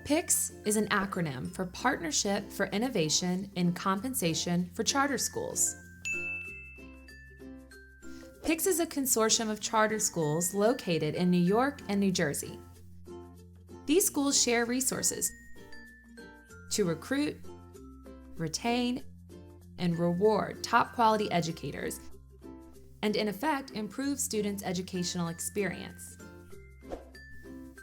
PICS is an acronym for Partnership for Innovation in Compensation for Charter Schools. PICS is a consortium of charter schools located in New York and New Jersey. These schools share resources to recruit, retain, and reward top quality educators, and in effect, improve students' educational experience.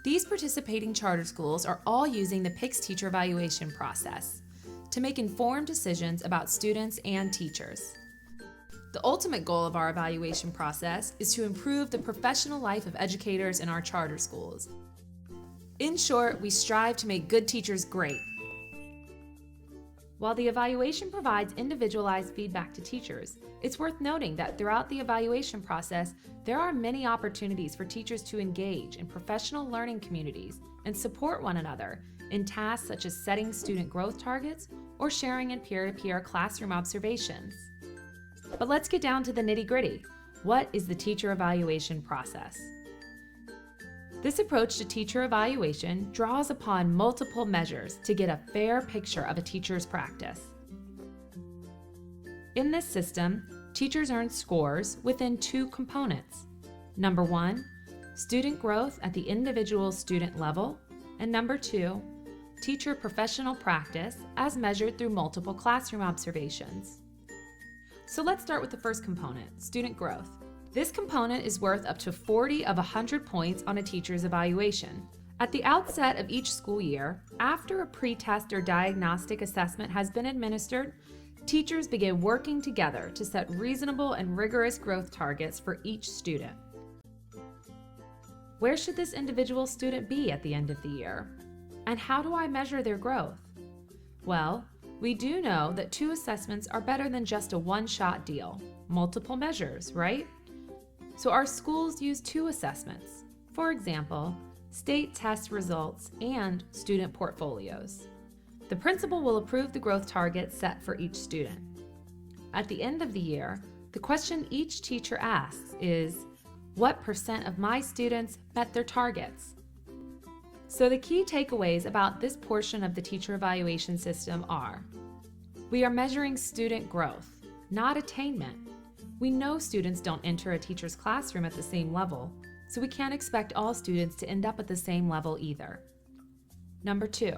These participating charter schools are all using the PICS teacher evaluation process to make informed decisions about students and teachers. The ultimate goal of our evaluation process is to improve the professional life of educators in our charter schools. In short, we strive to make good teachers great. While the evaluation provides individualized feedback to teachers, it's worth noting that throughout the evaluation process, there are many opportunities for teachers to engage in professional learning communities and support one another in tasks such as setting student growth targets or sharing in peer-to-peer classroom observations. But let's get down to the nitty-gritty. What is the teacher evaluation process? This approach to teacher evaluation draws upon multiple measures to get a fair picture of a teacher's practice. In this system, teachers earn scores within two components. Number 1, student growth at the individual student level, and number 2, teacher professional practice as measured through multiple classroom observations. So let's start with the first component, student growth. This component is worth up to 40 of 100 points on a teacher's evaluation. At the outset of each school year, after a pre-test or diagnostic assessment has been administered, teachers begin working together to set reasonable and rigorous growth targets for each student. Where should this individual student be at the end of the year? And how do I measure their growth? Well, we do know that 2 assessments are better than just a one-shot deal. Multiple measures, right? So our schools use 2 assessments. For example, state test results and student portfolios. The principal will approve the growth targets set for each student. At the end of the year, the question each teacher asks is, what % of my students met their targets? So the key takeaways about this portion of the teacher evaluation system are: we are measuring student growth, not attainment. We know students don't enter a teacher's classroom at the same level, so we can't expect all students to end up at the same level either. Number 2,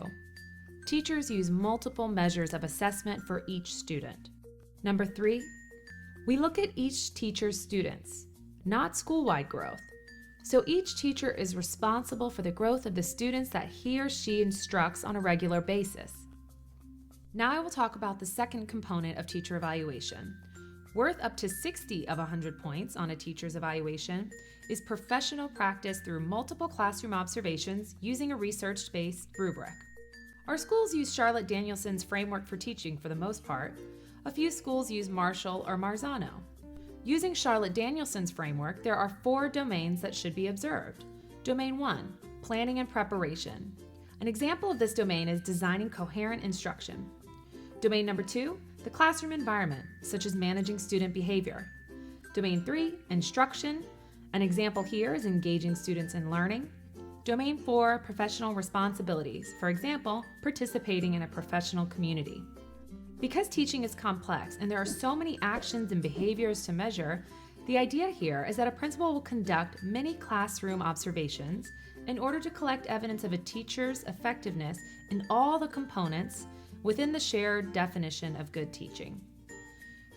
teachers use multiple measures of assessment for each student. Number 3, we look at each teacher's students, not school-wide growth. So each teacher is responsible for the growth of the students that he or she instructs on a regular basis. Now I will talk about the second component of teacher evaluation. Worth up to 60 of 100 points on a teacher's evaluation is professional practice through multiple classroom observations using a research-based rubric. Our schools use Charlotte Danielson's framework for teaching for the most part. A few schools use Marshall or Marzano. Using Charlotte Danielson's framework, there are 4 domains that should be observed. Domain 1, planning and preparation. An example of this domain is designing coherent instruction. Domain number 2, the classroom environment, such as managing student behavior. Domain 3, instruction. An example here is engaging students in learning. Domain 4, professional responsibilities. For example, participating in a professional community. Because teaching is complex and there are so many actions and behaviors to measure, the idea here is that a principal will conduct many classroom observations in order to collect evidence of a teacher's effectiveness in all the components within the shared definition of good teaching.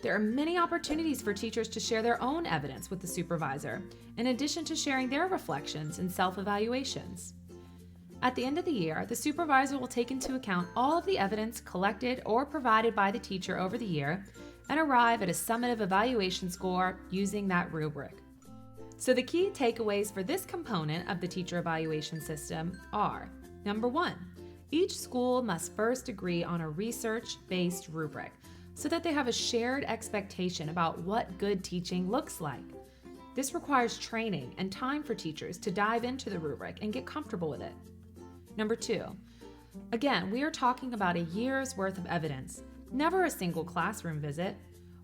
There are many opportunities for teachers to share their own evidence with the supervisor, in addition to sharing their reflections and self-evaluations. At the end of the year, the supervisor will take into account all of the evidence collected or provided by the teacher over the year and arrive at a summative evaluation score using that rubric. So the key takeaways for this component of the teacher evaluation system are: number 1, each school must first agree on a research-based rubric so that they have a shared expectation about what good teaching looks like. This requires training and time for teachers to dive into the rubric and get comfortable with it. Number 2, again, we are talking about a year's worth of evidence, never a single classroom visit.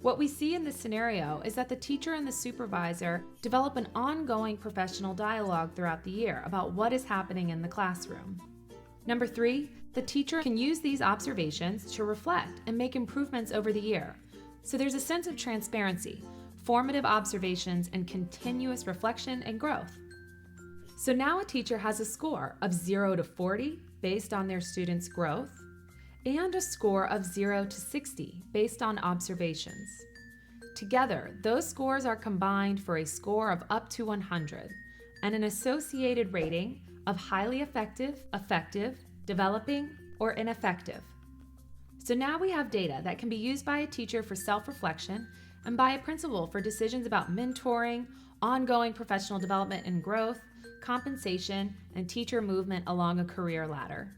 What we see in this scenario is that the teacher and the supervisor develop an ongoing professional dialogue throughout the year about what is happening in the classroom. Number 3, the teacher can use these observations to reflect and make improvements over the year. So there's a sense of transparency, formative observations, and continuous reflection and growth. So now a teacher has a score of 0 to 40 based on their students' growth, and a score of 0 to 60 based on observations. Together, those scores are combined for a score of up to 100 and an associated rating of highly effective, developing, or ineffective. So now we have data that can be used by a teacher for self-reflection and by a principal for decisions about mentoring, ongoing professional development and growth, compensation, and teacher movement along a career ladder.